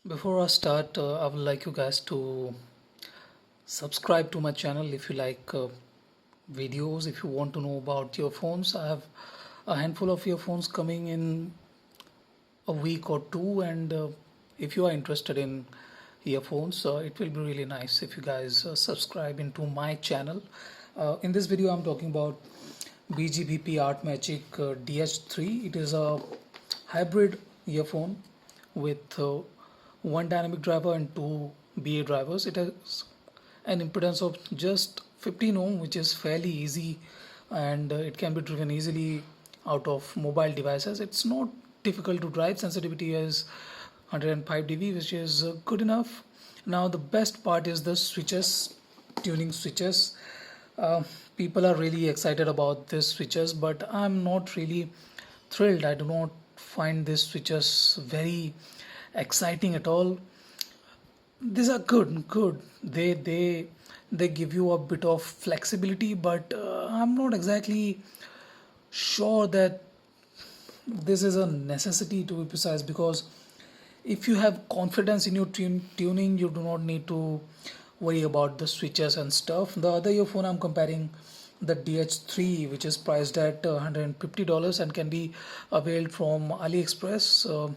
Before I start, I would like you guys to subscribe to my channel if you like videos. If you want to know about earphones, I have a handful of earphones coming in a week or two, and if you are interested in earphones, it will be really nice if you guys subscribe into my channel. In this video, I'm talking about BGBP Art Magic DH3. It is a hybrid earphone with one dynamic driver and two BA drivers. It has an impedance of just 15 ohm, which is fairly easy, and it can be driven easily out of mobile devices. It's not difficult to drive. Sensitivity is 105 dB, which is good enough. Now the best part is the switches, tuning switches. uh, People are really excited about these switches, but I'm not really thrilled. I do not find these switches very exciting at all. These are good. They give you a bit of flexibility, but I'm not exactly sure that this is a necessity, to be precise, because if you have confidence in your tuning, you do not need to worry about the switches and stuff. The other earphone I'm comparing, the DH3, which is priced at $150 and can be availed from AliExpress.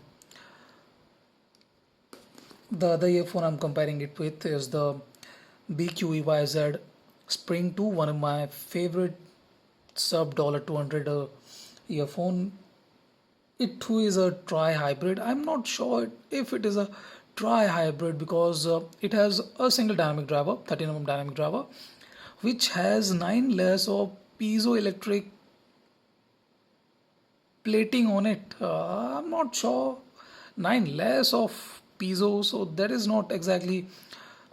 The other earphone I'm comparing it with is the BQEYZ Spring 2, one of my favorite sub $200 earphone. It too is a tri-hybrid. I'm not sure if it is a tri-hybrid because it has a single dynamic driver, 13 mm dynamic driver, which has 9 layers of piezoelectric plating on it. I'm not sure. 9 layers of piezo, so that is not exactly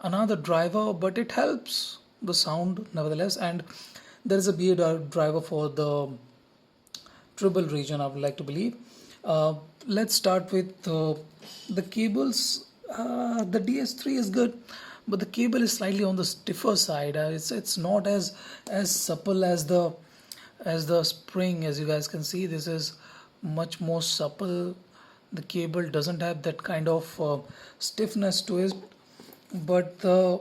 another driver, but it helps the sound nevertheless. And there is a BA driver for the treble region, I would like to believe. Let's start with the cables. The DS3 is good, but the cable is slightly on the stiffer side. It's not as supple as the spring. As you guys can see, this is much more supple. The cable doesn't have that kind of stiffness to it, but the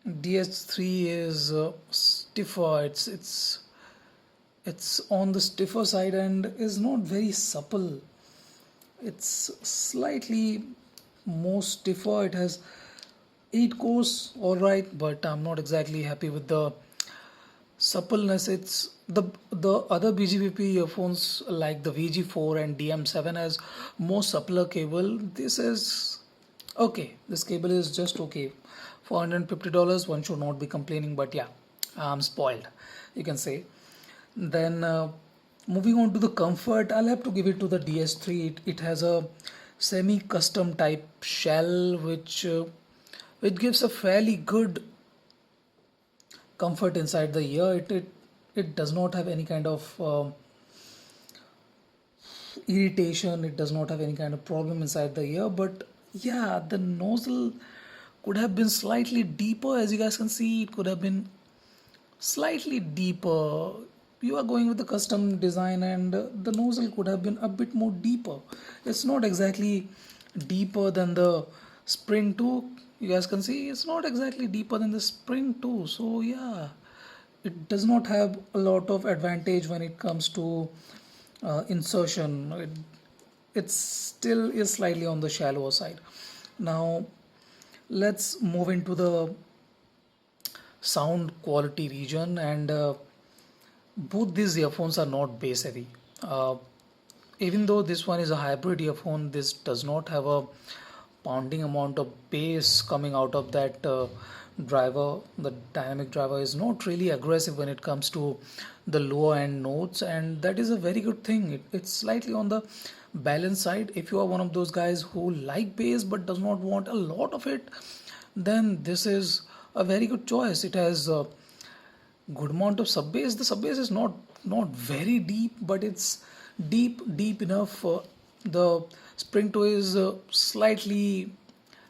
DS3 is stiffer. It's on the stiffer side and is not very supple. It's slightly more stiffer. It has 8 cores, all right, but I'm not exactly happy with the suppleness. It's the other BGBP earphones like the VG4 and DM7 has more suppler cable. This is okay. This cable is just okay. For $150, one should not be complaining, but yeah, I'm spoiled, you can say. Then moving on to the comfort, I'll have to give it to the DS3. It has a semi-custom type shell, which gives a fairly good comfort inside the ear. It does not have any kind of irritation. It does not have any kind of problem inside the ear. But yeah, the nozzle could have been slightly deeper. As you guys can see, it could have been slightly deeper. You are going with the custom design, and the nozzle could have been a bit more deeper. It's not exactly deeper than the Spring 2. You guys can see it's not exactly deeper than the Spring 2. So yeah, it does not have a lot of advantage when it comes to insertion. It still is slightly on the shallower side. Now let's move into the sound quality region, and both these earphones are not bass heavy. Even though this one is a hybrid earphone, this does not have a pounding amount of bass coming out of that driver. The dynamic driver is not really aggressive when it comes to the lower end notes, and that is a very good thing. It's slightly on the balanced side. If you are one of those guys who like bass but does not want a lot of it, then this is a very good choice. It has good amount of sub bass. The sub bass is not very deep, but it's deep enough. The Spring 2 is slightly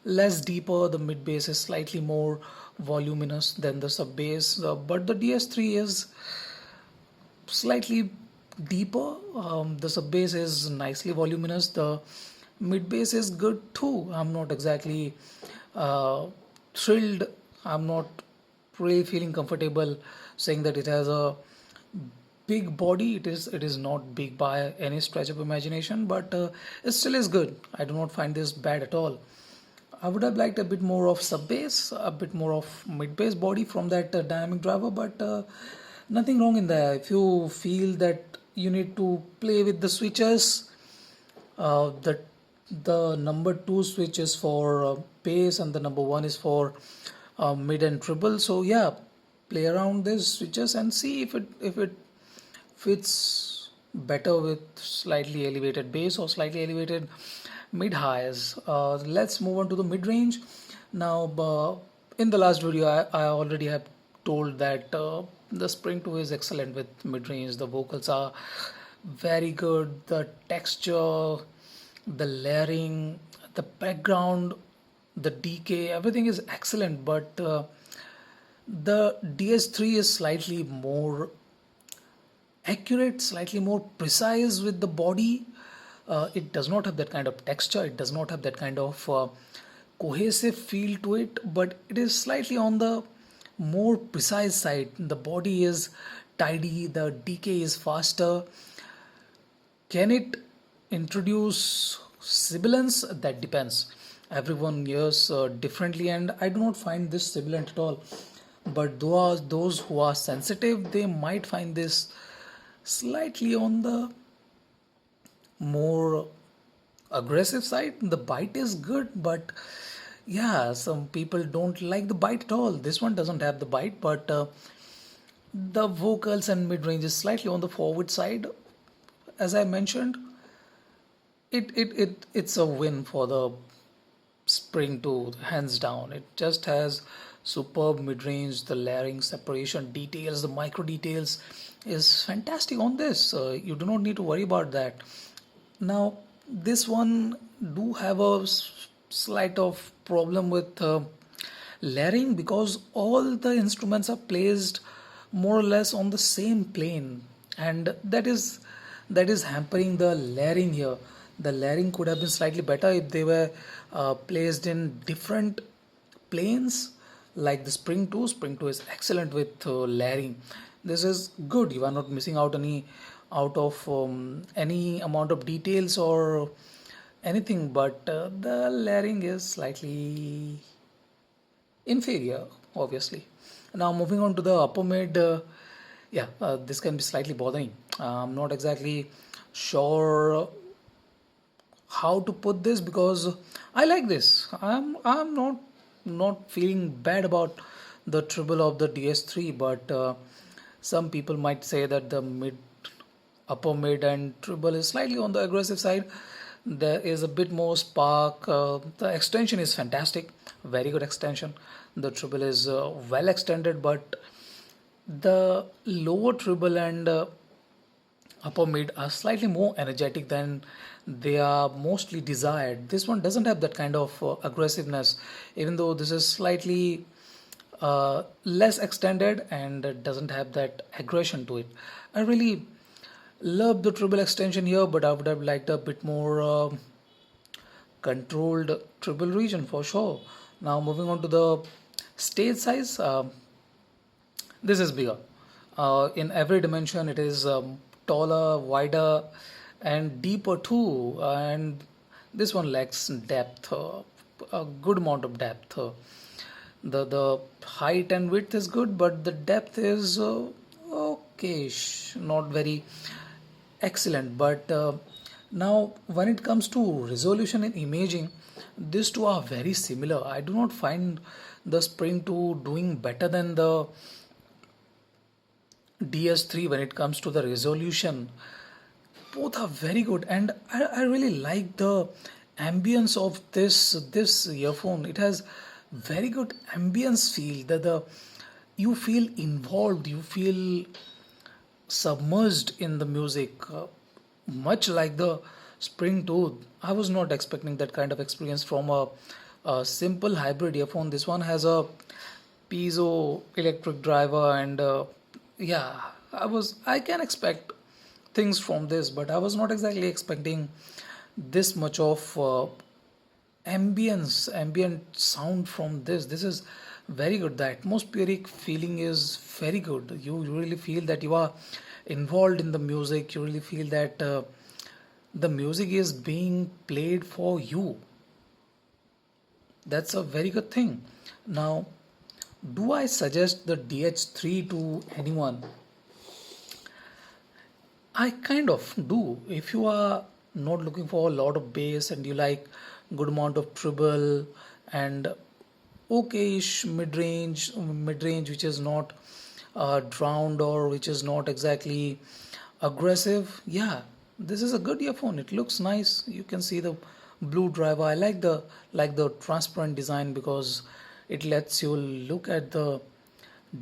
less deeper. The mid bass is slightly more voluminous than the sub bass, but the DS3 is slightly deeper. The sub bass is nicely voluminous. The Mid bass is good too. I'm not exactly uh, thrilled. I'm not really feeling comfortable saying that it has a big body. It is not big by any stretch of imagination, but it still is good. I do not find this bad at all. I would have liked a bit more of sub bass, a bit more of mid bass body from that dynamic driver, but nothing wrong in there. If you feel that you need to play with the switches, the number two switch is for bass and the number one is for mid and treble. So yeah, play around these switches and see if it fits better with slightly elevated bass or slightly elevated mid highs. Let's move on to the mid range. Now, in the last video, I already have told that the Spring 2 is excellent with mid range. The vocals are very good. The texture, the layering, the background, the decay, everything is excellent. But the DS3 is slightly more accurate, slightly more precise with the body. It does not have that kind of texture, it does not have that kind of cohesive feel to it, but it is slightly on the more precise side. The body is tidy, the decay is faster. Can it introduce sibilance? That depends. Everyone hears differently, and I do not find this sibilant at all. But those who are sensitive, they might find this slightly on the more aggressive side. The bite is good, but yeah, some people don't like the bite at all. This one doesn't have the bite, but the vocals and mid range is slightly on the forward side. As I mentioned, it's a win for the Spring 2, hands down. It just has superb mid range, the layering, separation, details, the micro details is fantastic on this. You do not need to worry about that. Now, this one do have a slight of problem with layering because all the instruments are placed more or less on the same plane, and that is hampering the layering here. The layering could have been slightly better if they were placed in different planes. Like the Spring 2 is excellent with layering. This is good. You are not missing out of any amount of details or anything, but the layering is slightly inferior, obviously. Now moving on to the upper mid, yeah, this can be slightly bothering. I'm not exactly sure how to put this because I like this. I'm not feeling bad about the treble of the DS3, but some people might say that the upper mid and treble is slightly on the aggressive side. There is a bit more spark. The extension is fantastic, very good extension. The treble is well extended, but the lower treble and upper mid are slightly more energetic than they are mostly desired. This one doesn't have that kind of aggressiveness, even though this is slightly less extended and doesn't have that aggression to it. I really love the treble extension here, but I would have liked a bit more controlled treble region for sure. Now moving on to the stage size, this is bigger. In every dimension, it is taller, wider, and deeper too. And this one lacks depth, a good amount of depth. The height and width is good, but the depth is okay, not very excellent. But now, when it comes to resolution and imaging, these two are very similar. I do not find the Spring 2 doing better than the DS3 when it comes to the resolution. Both are very good, and I really like the ambience of this earphone. It has very good ambience feel. The you feel involved, you feel submerged in the music, much like the Spring 2. I was not expecting that kind of experience from a simple hybrid earphone. This one has a piezo electric driver, and yeah, I can expect things from this, but I was not exactly expecting this much of ambient sound from this is very good. The atmospheric feeling is very good. You really feel that you are involved in the music. You really feel that the music is being played for you. That's a very good thing. Now, do I suggest the DH3 to anyone? I kind of do. If you are not looking for a lot of bass and you like good amount of treble and okayish mid range which is not drowned or which is not exactly aggressive, yeah, this is a good earphone. It looks nice. You can see the blue driver. I like the transparent design because it lets you look at the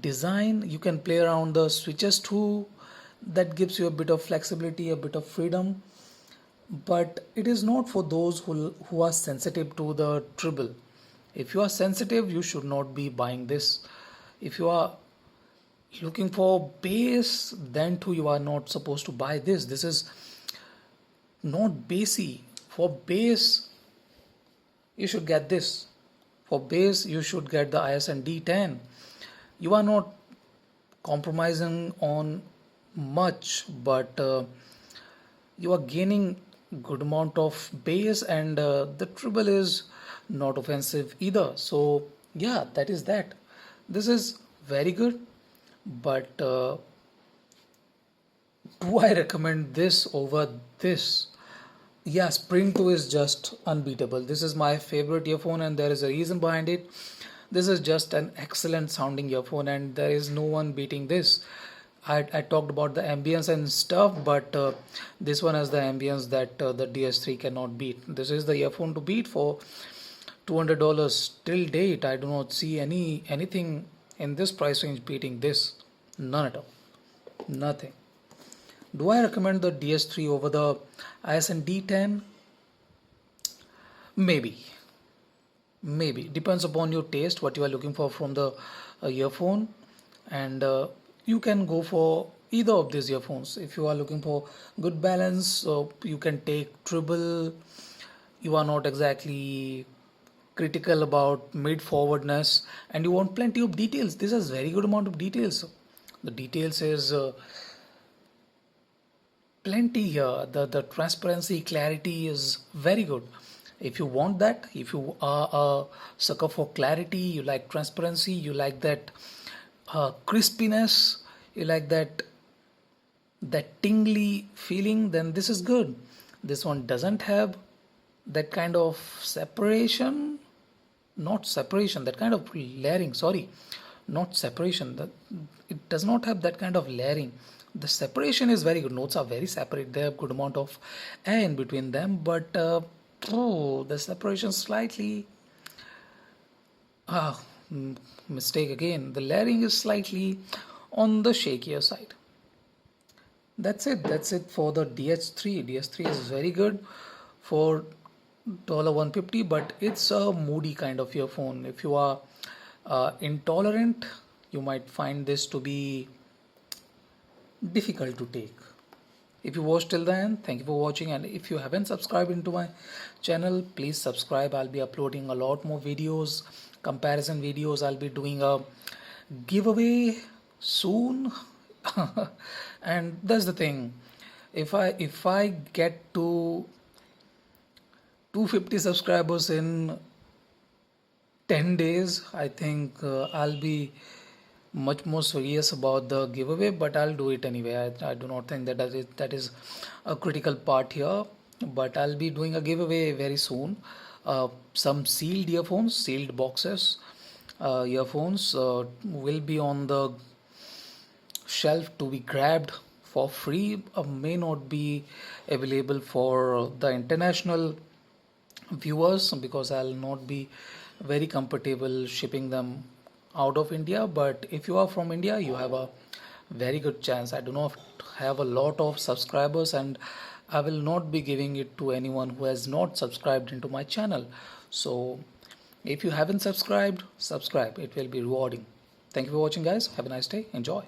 design. You can play around the switches too. That gives you a bit of flexibility, a bit of freedom. But it is not for those who are sensitive to the treble. If you are sensitive, you should not be buying this. If you are looking for bass, then too you are not supposed to buy this. This is not bassy. For bass, you should get this. For bass, you should get the ISN D10. You are not compromising on much, but you are gaining good amount of bass, and the treble is not offensive either. So yeah, that is that. This is very good, but do I recommend this over this? Yeah, Spring 2 is just unbeatable. This is my favorite earphone, and there is a reason behind it. This is just an excellent sounding earphone, and there is no one beating this. I talked about the ambience and stuff, but this one has the ambience that the DS3 cannot beat. This is the earphone to beat for $200 till date. I do not see anything in this price range beating this. None at all. Nothing. Do I recommend the DS3 over the ISN D10? Maybe. Maybe. Depends upon your taste, what you are looking for from the earphone. And you can go for either of these earphones. If you are looking for good balance, so you can take treble. You are not exactly critical about mid forwardness, and you want plenty of details. This has very good amount of details. The details is plenty here. The transparency, clarity is very good. If you want that, if you are a sucker for clarity, you like transparency, you like that crispiness, you like that tingly feeling, then this is good. This one doesn't have that kind of separation, not separation, that kind of layering. Sorry, not separation. That it does not have that kind of layering. The separation is very good. Notes are very separate. They have good amount of air in between them, but the separation slightly ah mistake again. The layering is slightly on the shakier side. That's it. That's it for the DH3. DH3 is very good for $150, but it's a moody kind of earphone. If you are intolerant, you might find this to be difficult to take. If you watched till the end, thank you for watching, and if you haven't subscribed into my channel, please subscribe. I'll be uploading a lot more videos, comparison videos. I'll be doing a giveaway soon. And that's the thing, if I get to 250 subscribers in 10 days, I think I'll be much more serious about the giveaway, but I'll do it anyway. I do not think that is a critical part here, but I'll be doing a giveaway very soon. Some sealed earphones, sealed boxes, earphones will be on the shelf to be grabbed for free. May not be available for the international viewers because I'll not be very comfortable shipping them out of India. But if you are from India, you have a very good chance. I do not have a lot of subscribers, and I will not be giving it to anyone who has not subscribed into my channel. So if you haven't subscribed, subscribe. It will be rewarding. Thank you for watching, guys. Have a nice day. Enjoy.